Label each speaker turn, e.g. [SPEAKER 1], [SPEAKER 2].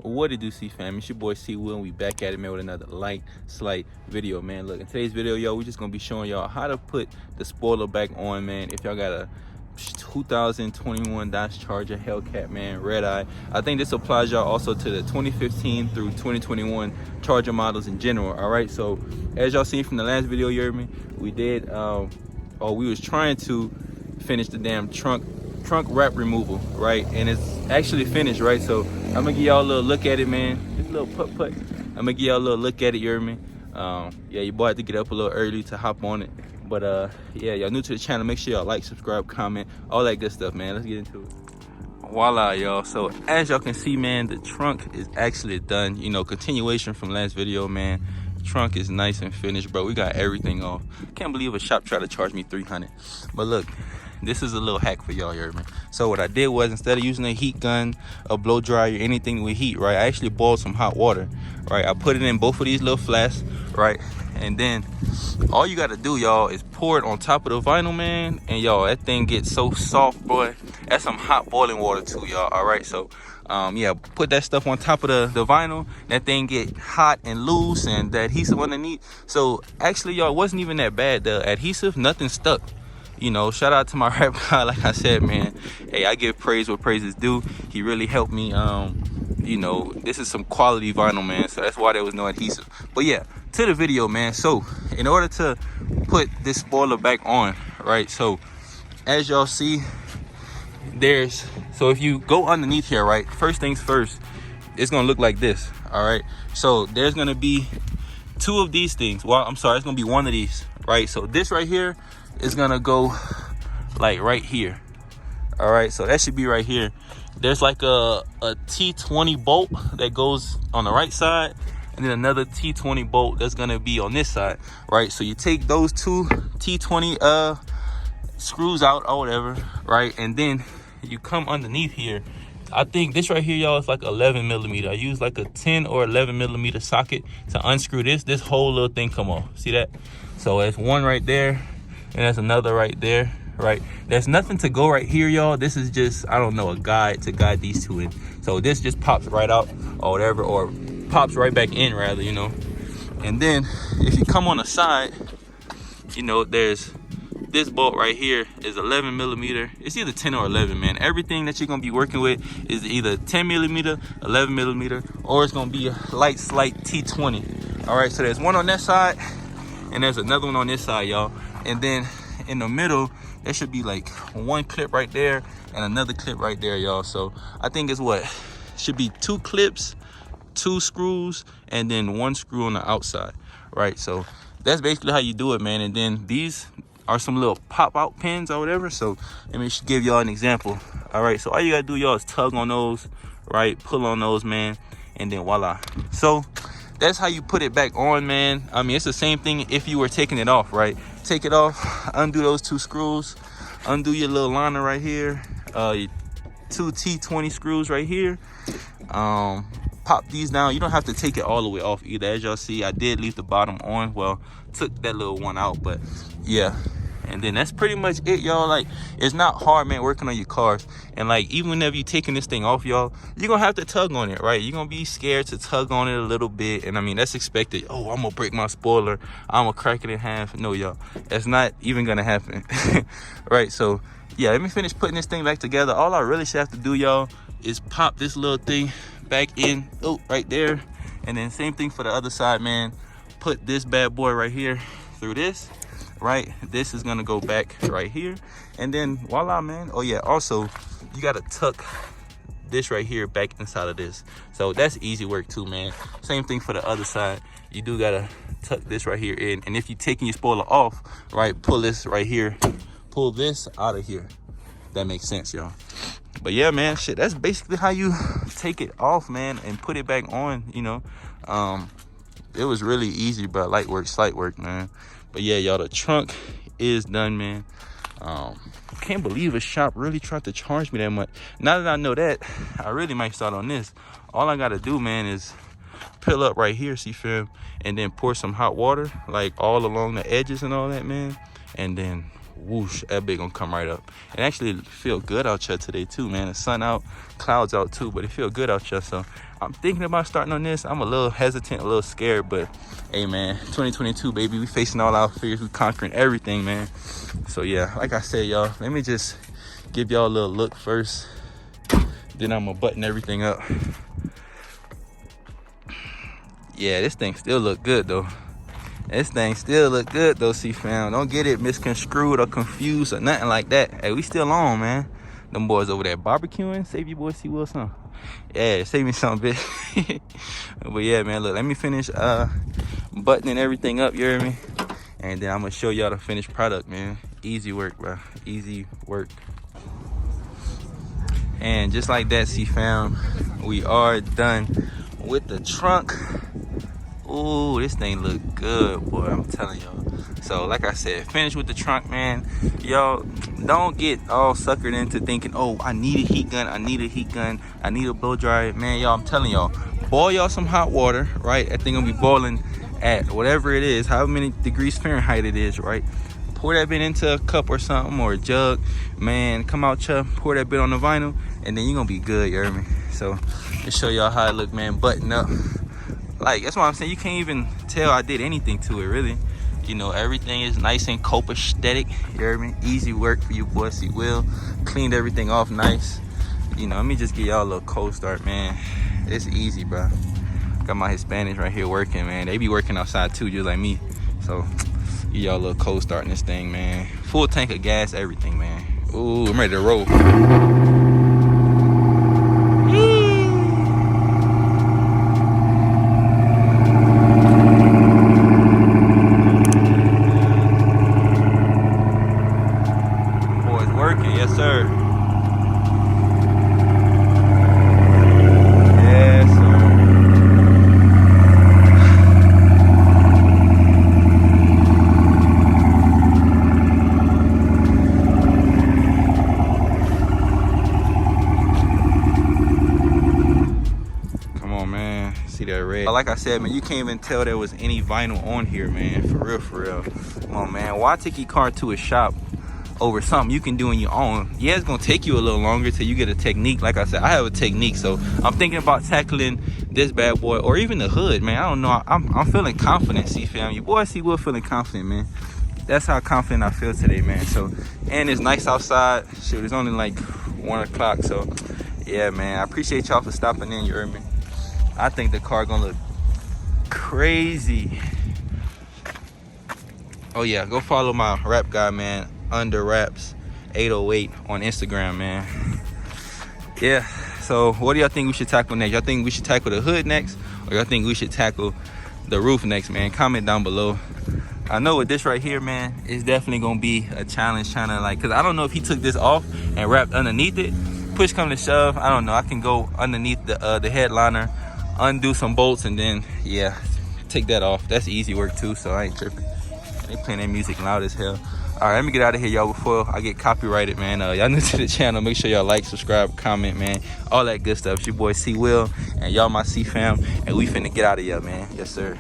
[SPEAKER 1] What it do, CEEFAM? It's your boy C Will, and we back at it, man, with another slight video, man. Look, in today's video, yo, we just gonna be showing y'all how to put the spoiler back on, man. If y'all got a 2021 Dodge Charger Hellcat, man, red eye. I think this applies y'all also to the 2015 through 2021 Charger models in general. All right, so as y'all seen from the last video, you heard me, we did we was trying to finish the damn trunk wrap removal, right? And it's actually finished, right? So I'm gonna give y'all a little look at it, man. Just a little put. I'm gonna give y'all a little look at it, you heard me? Yeah, your boy had to get up a little early to hop on it. But yeah, y'all new to the channel, make sure y'all like, subscribe, comment, all that good stuff, man. Let's get into it. Voila, y'all. So as y'all can see, man, the trunk is actually done. You know, continuation from last video, man. Trunk is nice and finished, bro. We got everything off. Can't believe a shop tried to charge me $300. But look, this is a little hack for y'all, you heard me? So what I did was, instead of using a heat gun, a blow dryer, anything with heat, right, I actually boiled some hot water, right? I put it in both of these little flasks, right? And then all you gotta do, y'all, is pour it on top of the vinyl, man. And y'all, that thing gets so soft, boy. That's some hot boiling water too, y'all. All right, so yeah, put that stuff on top of the vinyl. That thing get hot and loose, and the adhesive underneath. So actually, y'all, it wasn't even that bad. The adhesive, nothing stuck. You know, shout out to my rep guy. Like I said, man, hey, I give praise where praise is due. He really helped me. You know, this is some quality vinyl, man, so that's why there was no adhesive. But yeah, to the video, man. So in order to put this spoiler back on, right, so as y'all see, so if you go underneath here, right, first things first, it's gonna look like this. All right, so there's gonna be two of these things. Well, I'm sorry, it's gonna be one of these, right? So this right here is gonna go like right here. All right, so that should be right here. There's like a T20 bolt that goes on the right side, and then another T20 bolt that's gonna be on this side, right? So you take those two T20 screws out or whatever, right? And then you come underneath here. I think this right here, y'all, is like 11 millimeter. I use like a 10 or 11 millimeter socket to unscrew this whole little thing come off. See that? So there's one right there, and there's another right there, right? There's nothing to go right here, y'all. This is just, I don't know, a guide to guide these two in. So this just pops right out or whatever, or pops right back in rather, you know. And then if you come on the side, you know, there's this bolt right here is 11 millimeter. It's either 10 or 11, man. Everything that you're gonna be working with is either 10 millimeter, 11 millimeter, or it's gonna be a slight T20. All right, so there's one on that side, and there's another one on this side, y'all. And then in the middle, there should be like one clip right there and another clip right there, y'all. So I think it's what should be two clips, two screws, and then one screw on the outside, right? So that's basically how you do it, man. And then these are some little pop out pins or whatever. So let me just give y'all an example. All right, so all you gotta do, y'all, is tug on those, right? Pull on those, man, and then voila. So that's how you put it back on, man. I mean, it's the same thing if you were taking it off, right? Take it off, undo those two screws, undo your little liner right here, your two T20 screws right here. Pop these down. You don't have to take it all the way off either. As y'all see, I did leave the bottom on. Well, took that little one out, but yeah. And then that's pretty much it, y'all. Like, it's not hard, man, working on your cars. And like, even whenever you're taking this thing off, y'all, you're gonna have to tug on it, right? You're gonna be scared to tug on it a little bit. And I mean, that's expected. Oh, I'm gonna break my spoiler, I'm gonna crack it in half. No, y'all, that's not even gonna happen. Right? So yeah, let me finish putting this thing back together. All I really should have to do, y'all, is pop this little thing back in, oh, right there. And then same thing for the other side, man. Put this bad boy right here through this, right? This is gonna go back right here, and then voila, man. Oh yeah, also you gotta tuck this right here back inside of this. So that's easy work too, man. Same thing for the other side. You do gotta tuck this right here in, and if you're taking your spoiler off, right, pull this right here, pull this out of here. That makes sense, y'all. But yeah, man, shit, that's basically how you take it off, man, and put it back on, you know. It was really easy, but light work, slight work, man. But yeah, y'all, the trunk is done, man. Can't believe a shop really tried to charge me that much. Now that I know that, I really might start on this. All I gotta do, man, is peel up right here, CEEFAM, and then pour some hot water, like all along the edges and all that, man. And then whoosh, that bit gonna come right up. It actually feel good out here today too, man. The sun out, clouds out too, but it feel good out here. So I'm thinking about starting on this. I'm a little hesitant, a little scared, but hey man, 2022 baby, we facing all our fears, we conquering everything, man. So yeah, like I said, y'all, let me just give y'all a little look first, then I'm gonna button everything up. Yeah, this thing still look good though. This thing still look good though, CEEFAM. Don't get it misconstrued or confused or nothing like that. Hey, we still on, man. Them boys over there barbecuing. Save your boy C. Wilson. Yeah, save me something, bitch. But yeah, man, look, let me finish buttoning everything up, you hear me? And then I'm gonna show y'all the finished product, man. Easy work, bro. Easy work. And just like that, CEEFAM, we are done with the trunk. Ooh, this thing look good, boy, I'm telling y'all. So like I said, finished with the trunk, man. Y'all don't get all suckered into thinking, oh, I need a heat gun, I need a heat gun, I need a blow dryer. Man, y'all, I'm telling y'all, boil y'all some hot water, right? That thing gonna be boiling at whatever it is, however many degrees Fahrenheit it is, right? Pour that bit into a cup or something, or a jug, man. Come out, Chuck, pour that bit on the vinyl, and then you're gonna be good, you hear me? So let's show y'all how it look, man. Button up. Like, that's why I'm saying you can't even tell I did anything to it, really. You know, everything is nice and copacetic, you hear me? Easy work for you, boy. See, Will cleaned everything off nice. You know, let me just give y'all a little cold start, man. It's easy, bro. Got my Hispanics right here working, man. They be working outside too, just like me. So give y'all a little cold start in this thing, man. Full tank of gas, everything, man. Ooh, I'm ready to roll. Yes, sir. Yes, sir. Come on, man. See that red? Like I said, man, you can't even tell there was any vinyl on here, man. For real, for real. Come on, man. Why take your car to a shop over something you can do on your own? Yeah, it's gonna take you a little longer till you get a technique. Like I said, I have a technique, so I'm thinking about tackling this bad boy, or even the hood, man. I don't know. I'm feeling confident, CEEFAM. Your boy C. Will feeling confident, man. That's how confident I feel today, man. So, and it's nice outside. Shoot, it's only like 1 o'clock. So, yeah, man. I appreciate y'all for stopping in. You heard me? I think the car gonna look crazy. Oh yeah, go follow my rap guy, man. Under Wraps 808 on Instagram, man. Yeah, so what do y'all think we should tackle next? Y'all think we should tackle the hood next, or y'all think we should tackle the roof next, man? Comment down below. I know with this right here, man, it's definitely gonna be a challenge trying to, like, because I don't know if he took this off and wrapped underneath it. Push come to shove, I don't know. I can go underneath the headliner, undo some bolts, and then yeah, take that off. That's easy work too, so I ain't tripping. They playing their music loud as hell. All right, let me get out of here, y'all, before I get copyrighted, man. Y'all new to the channel, make sure y'all like, subscribe, comment, man. All that good stuff. It's your boy C. Will, and y'all my CEEFAM, and we finna get out of here, man. Yes, sir.